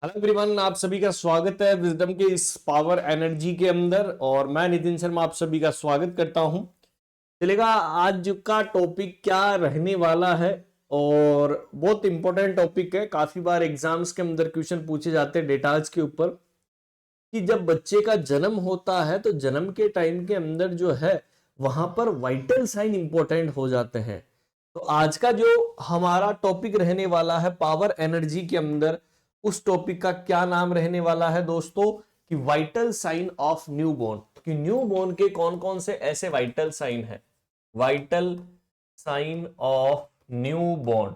Hello everyone, आप सभी का स्वागत है विजडम के इस पावर एनर्जी के अंदर। और मैं नितिन शर्मा आप सभी का स्वागत करता हूं। चलेगा, आज का टॉपिक क्या रहने वाला है और बहुत इंपॉर्टेंट टॉपिक है। काफी बार एग्जाम्स के अंदर क्वेश्चन पूछे जाते हैं डेटाज के ऊपर कि जब बच्चे का जन्म होता है तो जन्म के टाइम के अंदर जो है वहां पर वाइटल साइन इंपॉर्टेंट हो जाते हैं। तो आज का जो हमारा टॉपिक रहने वाला है पावर एनर्जी के अंदर, उस टॉपिक का क्या नाम रहने वाला है दोस्तों कि वाइटल साइन ऑफ न्यूबॉर्न। कि न्यूबॉर्न के कौन कौन से ऐसे वाइटल साइन है, vital sign of newborn.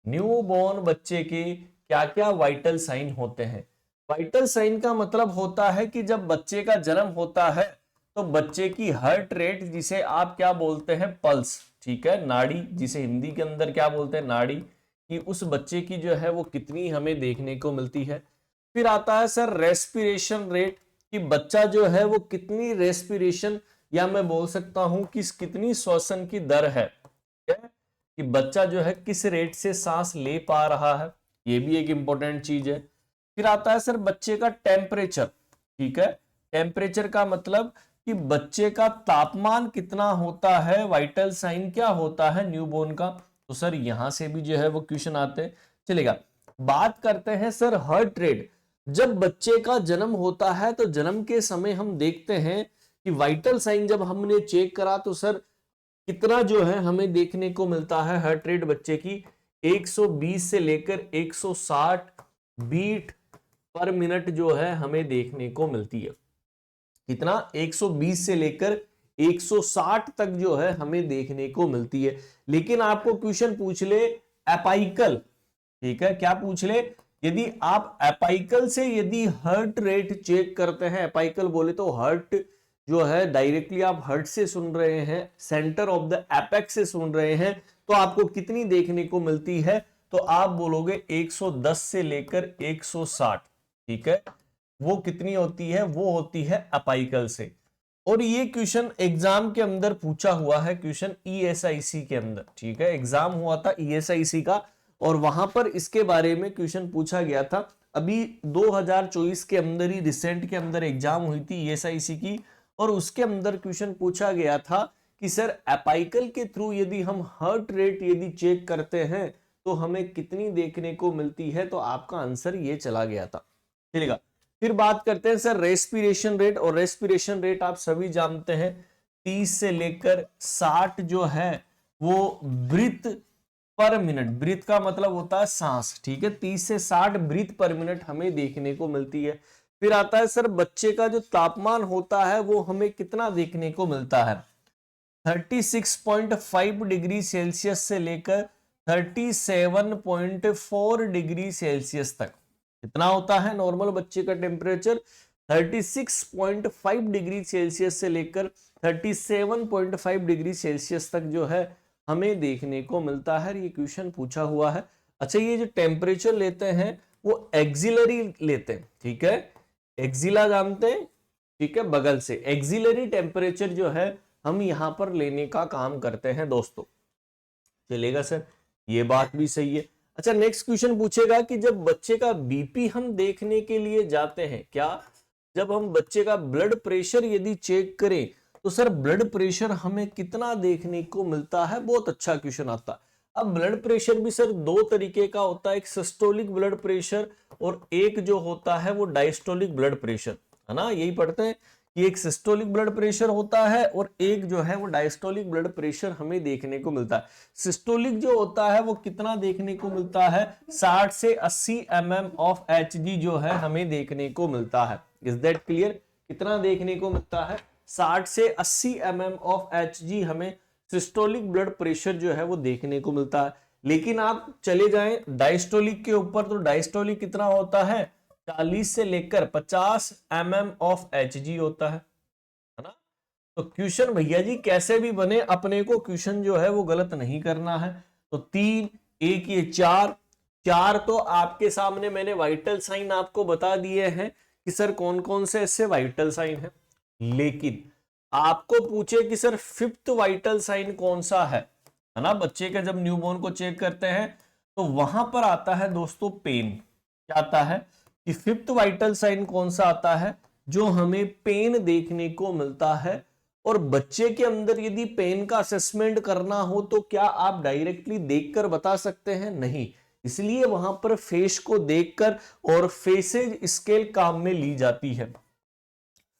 Newborn बच्चे के क्या क्या वाइटल साइन होते हैं। वाइटल साइन का मतलब होता है कि जब बच्चे का जन्म होता है तो बच्चे की हार्ट रेट, जिसे आप क्या बोलते हैं पल्स, ठीक है, नाड़ी, जिसे हिंदी के अंदर क्या बोलते हैं नाड़ी, कि उस बच्चे की जो है वो कितनी हमें देखने को मिलती है। फिर आता है सर रेस्पिरेशन रेट, कि बच्चा जो है वो कितनी रेस्पिरेशन, या मैं बोल सकता हूं कि कितनी श्वसन की दर है, कि बच्चा जो है किस रेट से सांस ले पा रहा है, ये भी एक इंपॉर्टेंट चीज है। फिर आता है सर बच्चे का टेम्परेचर, ठीक है, टेम्परेचर का मतलब कि बच्चे का तापमान कितना होता है, वाइटल साइन क्या होता है न्यूबॉर्न का। तो सर यहां से भी जो है वो क्वेश्चन आते हैं। चलेगा, बात करते हैं सर हार्ट रेट। जब बच्चे का जन्म होता है तो जन्म के समय हम देखते हैं कि वाइटल साइन जब हमने चेक करा तो सर कितना जो है हमें देखने को मिलता है हार्ट रेट बच्चे की 120 से लेकर 160 बीट पर मिनट जो है हमें देखने को मिलती है। कितना, 120 से लेकर 160 तक जो है हमें देखने को मिलती है। लेकिन आपको क्वेश्चन पूछ ले एपाइकल, ठीक है, क्या पूछ ले, यदि आप एपाइकल से यदि हार्ट रेट चेक करते हैं, एपाइकल बोले तो हार्ट जो है डायरेक्टली आप हार्ट से सुन रहे हैं, सेंटर ऑफ द एपेक्स से सुन रहे हैं, तो आपको कितनी देखने को मिलती है, तो आप बोलोगे 110 से लेकर 160, ठीक है, वो कितनी होती है, वो होती है अपाइकल से। और ये क्वेश्चन एग्जाम के अंदर पूछा हुआ है, क्वेश्चन ईएसआईसी के अंदर, ठीक है, एग्जाम हुआ था ईएसआईसी का और वहां पर इसके बारे में क्वेश्चन पूछा गया था। अभी 2024 के अंदर ही रिसेंट के अंदर एग्जाम हुई थी ईएसआईसी की, और उसके अंदर क्वेश्चन पूछा गया था कि सर अपाइकल के थ्रू यदि हम हार्ट रेट यदि चेक करते हैं तो हमें कितनी देखने को मिलती है, तो आपका आंसर ये चला गया था। चलेगा, फिर बात करते हैं सर रेस्पिरेशन रेट। और रेस्पिरेशन रेट आप सभी जानते हैं 30 से लेकर 60 जो है वो ब्रीथ पर मिनट, ब्रीथ का मतलब होता है सांस, ठीक है, 30 से 60 ब्रीथ पर मिनट हमें देखने को मिलती है। फिर आता है सर बच्चे का जो तापमान होता है वो हमें कितना देखने को मिलता है, 36.5 डिग्री सेल्सियस से लेकर 37.4 डिग्री सेल्सियस तक। कितना होता है नॉर्मल बच्चे का टेम्परेचर, 36.5 डिग्री सेल्सियस से लेकर 37.5 डिग्री सेल्सियस तक जो है हमें देखने को मिलता है। ये क्वेश्चन पूछा हुआ है। अच्छा, ये जो टेम्परेचर लेते हैं वो एक्सिलरी लेते हैं, ठीक है, एक्सिला जानते हैं, ठीक है, बगल से एक्सिलरी टेम्परेचर जो है हम यहां पर लेने का काम करते हैं दोस्तों। चलेगा सर, ये बात भी सही है। अच्छा, नेक्स्ट क्वेश्चन पूछेगा कि जब बच्चे का बीपी हम देखने के लिए जाते हैं, क्या, जब हम बच्चे का ब्लड प्रेशर यदि चेक करें तो सर ब्लड प्रेशर हमें कितना देखने को मिलता है। बहुत अच्छा क्वेश्चन आता है। अब ब्लड प्रेशर भी सर दो तरीके का होता है, एक सिस्टोलिक ब्लड प्रेशर और एक जो होता है वो डायस्टोलिक ब्लड प्रेशर, है ना, यही पढ़ते हैं कि एक सिस्टोलिक ब्लड प्रेशर होता है और एक जो है वो डायस्टोलिक ब्लड प्रेशर हमें देखने को मिलता है। सिस्टोलिक जो होता है वो कितना देखने को मिलता है, 60 से 80 mm ऑफ Hg जो है हमें देखने को मिलता है। इज दैट क्लियर, कितना देखने को मिलता है, 60 से 80 mm ऑफ Hg हमें सिस्टोलिक ब्लड प्रेशर जो है वो देखने को मिलता है। लेकिन आप चले जाएं डायस्टोलिक के ऊपर तो डायस्टोलिक कितना होता है, 40 से लेकर 50 mm ऑफ Hg होता है ना। तो क्वेश्चन भैया जी कैसे भी बने, अपने को क्वेश्चन जो है वो गलत नहीं करना है। तो 3 एक ये 4 4 तो आपके सामने मैंने वाइटल साइन आपको बता दिए हैं कि सर कौन कौन से ऐसे वाइटल साइन है। लेकिन आपको पूछे कि सर फिफ्थ वाइटल साइन कौन सा है ना, बच्चे का जब न्यूबॉर्न को चेक करते हैं तो वहां पर आता है दोस्तों पेन। क्या आता है कि फिफ्थ वाइटल साइन कौन सा आता है, जो हमें पेन देखने को मिलता है। और बच्चे के अंदर यदि पेन का असेसमेंट करना हो तो क्या आप डायरेक्टली देखकर बता सकते हैं? नहीं, इसलिए वहां पर फेस को देखकर और फेसेज स्केल काम में ली जाती है।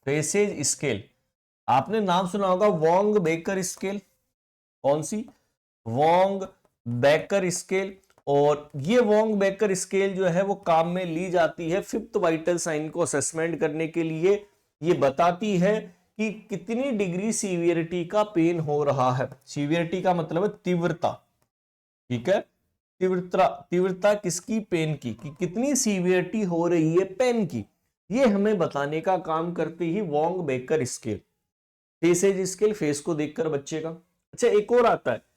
फेसेज स्केल आपने नाम सुना होगा, वोंग बेकर स्केल। कौन सी? Wong Baker scale. और ये वोंग बेकर स्केल जो है वो काम में ली जाती है फिफ्थ वाइटल साइन को असेसमेंट करने के लिए। ये बताती है कि कितनी डिग्री सीवियरिटी का पेन हो रहा है। सीवियरिटी का मतलब है तीव्रता, ठीक है, तीव्रता किसकी? पेन की, कि कितनी सीवियरिटी हो रही है पेन की, ये हमें बताने का काम करती ही Wong Baker scale. Faces scale, face को देखकर बच्चे का। अच्छा, एक और आता है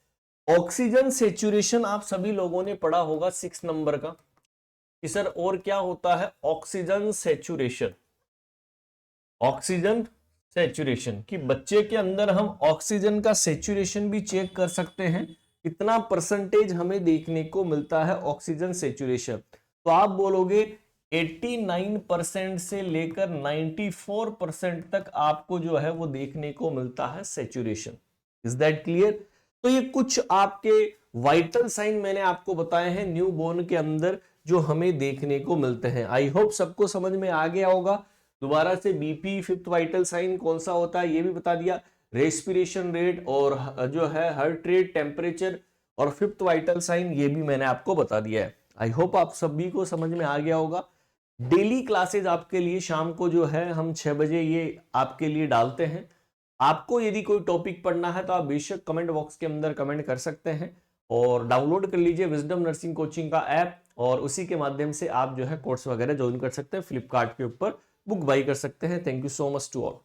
ऑक्सीजन सेचुरेशन। आप सभी लोगों ने पढ़ा होगा 6 नंबर का कि सर और क्या होता है? Oxygen saturation. ऑक्सीजन सेचुरेशन कि बच्चे के अंदर हम ऑक्सीजन का सेचुरेशन भी चेक कर सकते हैं, कितना परसेंटेज हमें देखने को मिलता है ऑक्सीजन सेचुरेशन। तो आप बोलोगे 89% से लेकर 94% तक आपको जो है वो देखने को मिलता है सेचुरेशन। Is that clear? तो ये कुछ आपके वाइटल साइन मैंने आपको बताए हैं न्यू बोर्न के अंदर जो हमें देखने को मिलते हैं। आई होप सबको समझ में आ गया होगा। दोबारा से बीपी, फिफ्थ वाइटल साइन कौन सा होता है ये भी बता दिया, रेस्पिरेशन रेट और जो है हार्ट रेट, टेम्परेचर और फिफ्थ वाइटल साइन ये भी मैंने आपको बता दिया है। आई होप आप सभी को समझ में आ गया होगा। डेली क्लासेज आपके लिए शाम को जो है हम 6 बजे ये आपके लिए डालते हैं। आपको यदि कोई टॉपिक पढ़ना है तो आप बेशक कमेंट बॉक्स के अंदर कमेंट कर सकते हैं और डाउनलोड कर लीजिए विजडम नर्सिंग कोचिंग का ऐप और उसी के माध्यम से आप जो है कोर्स वगैरह ज्वाइन कर सकते हैं। फ्लिपकार्ट के ऊपर बुक बाई कर सकते हैं। Thank you so much to all.